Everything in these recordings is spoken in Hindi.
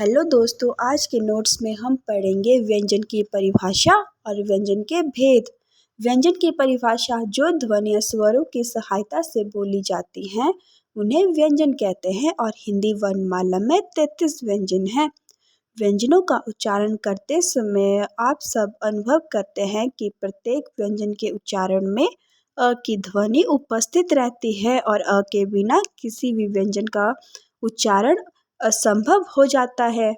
हेलो दोस्तों, आज के नोट्स में हम पढ़ेंगे व्यंजन की परिभाषा और व्यंजन के भेद। व्यंजन की परिभाषा जो ध्वनि या स्वरों की सहायता से बोली जाती हैं उन्हें व्यंजन कहते हैं और हिंदी वर्णमाला में 33 व्यंजन हैं। व्यंजनों का उच्चारण करते समय आप सब अनुभव करते हैं कि प्रत्येक व्यंजन के उच्चारण में अ की ध्वनि उपस्थित रहती है और अ के बिना किसी भी व्यंजन का उच्चारण असंभव हो जाता है।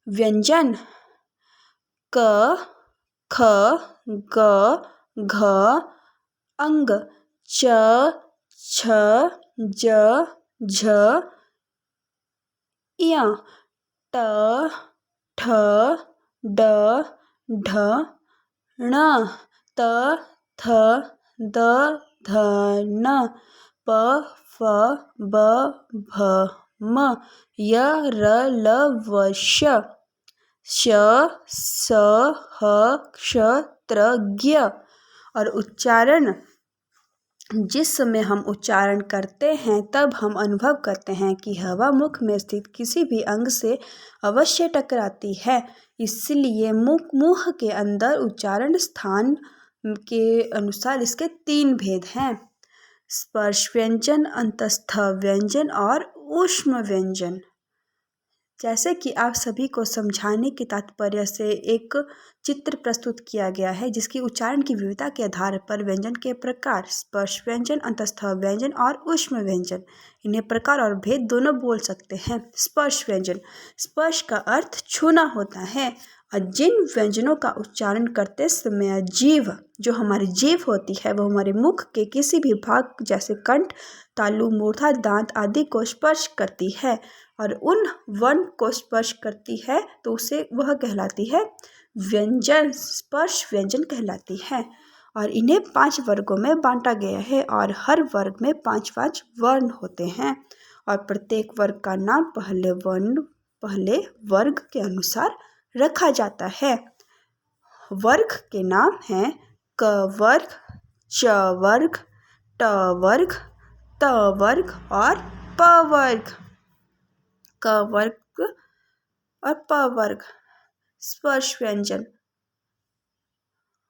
व्यंजन क, ख, ग, घ, अंग, च, छ, ज, झ, य, ट, ठ, ड, ढ, ण, त, थ, द, ध, न, प, फ, ब, भ, म, य, र, ल, व, श, स, ह, क्ष, त्र, ज्ञ। और उच्चारण, जिस समय हम उच्चारण करते हैं तब हम अनुभव करते हैं कि हवा मुख में स्थित किसी भी अंग से अवश्य टकराती है। इसलिए मुंह के अंदर उच्चारण स्थान के अनुसार इसके 3 भेद हैं: स्पर्श व्यंजन, अंतस्थ व्यंजन और ऊष्म व्यंजन। जैसे कि आप सभी को समझाने के तात्पर्य से एक चित्र प्रस्तुत किया गया है जिसकी उच्चारण की विविधता के आधार पर व्यंजन के प्रकार स्पर्श व्यंजन, अंतस्थ व्यंजन और ऊष्म व्यंजन, इन्हें प्रकार और भेद दोनों बोल सकते हैं। स्पर्श व्यंजन, स्पर्श का अर्थ छूना होता है और जिन व्यंजनों का उच्चारण करते समय जीभ, जो हमारी जीभ होती है, वो हमारे मुख के किसी भी भाग जैसे कंठ, तालु, मूर्धा, दांत आदि को स्पर्श करती है और उन वर्ण को स्पर्श करती है तो उसे वह कहलाती है व्यंजन, स्पर्श व्यंजन कहलाती है। और इन्हें 5 वर्गों में बांटा गया है और हर वर्ग में 5-5 वर्ण होते हैं और प्रत्येक वर्ग का नाम पहले वर्ग के अनुसार रखा जाता है। वर्ग के नाम हैं क वर्ग, च वर्ग, ट वर्ग, त वर्ग और प वर्ग। क वर्ग और प वर्ग स्पर्श व्यंजन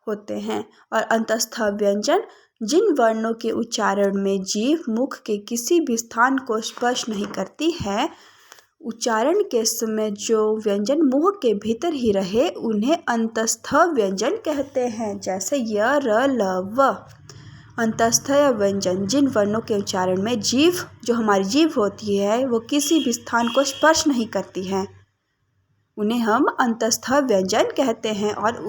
होते हैं और अंतस्थ व्यंजन जिन वर्णों के उच्चारण में जीभ मुख के किसी भी स्थान को स्पर्श नहीं करती है, उच्चारण के समय जो व्यंजन मुंह के भीतर ही रहे उन्हें अंतस्थ व्यंजन कहते हैं, जैसे य, र, ल, व। अंतस्थ व्यंजन जिन वर्णों के उच्चारण में जीभ, जो हमारी जीभ होती है, वो किसी भी स्थान को स्पर्श नहीं करती है, उन्हें हम अंतस्थ व्यंजन कहते हैं। और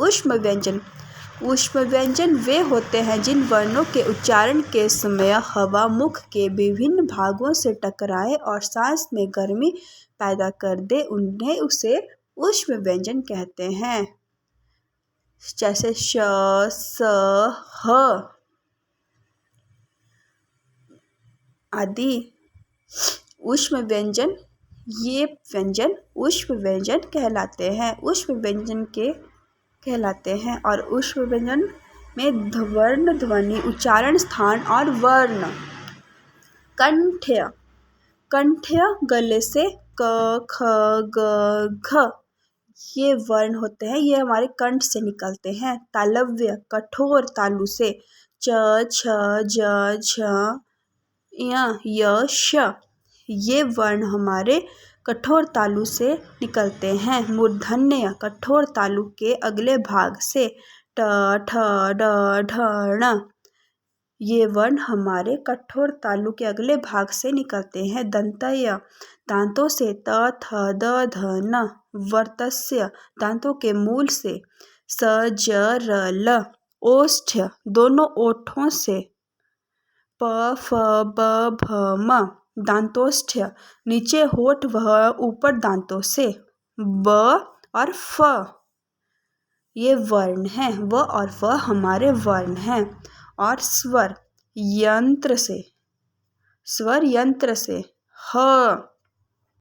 ऊष्म व्यंजन वे होते हैं जिन वर्णों के उच्चारण के समय हवा मुख के विभिन्न भागों से टकराए और सांस में गर्मी पैदा कर दे, उन्हें उसे ऊष्म व्यंजन कहते हैं, जैसे श, स, ह आदि। ऊष्म व्यंजन, ये व्यंजन ऊष्म व्यंजन कहलाते हैं। और ऊष्म व्यंजन में वर्ण, ध्वनि, उच्चारण स्थान और वर्ण। कंठ्य गले से क, ख, ग, घ ये वर्ण होते हैं, ये हमारे कंठ से निकलते हैं। तालव्य कठोर तालु से च, छ, ज, झ, य, श ये वर्ण हमारे कठोर तालु से निकलते हैं। मूर्धन्य कठोर तालु के अगले भाग से ट, ठ, ड, ढ, ण ये वर्ण हमारे कठोर तालु के अगले भाग से निकलते हैं। दंतय दांतों से त, थ, द, ध, न। वर्तस्य दांतों के मूल से स, ज, र, ल। ओष्ठ्य दोनों ओठों से प, फ, ब, भ, म। दांतोष्ठ्य नीचे होठ व ऊपर दांतों से ब और फ ये वर्ण हैं, व और फ हमारे वर्ण हैं। और स्वर यंत्र से ह,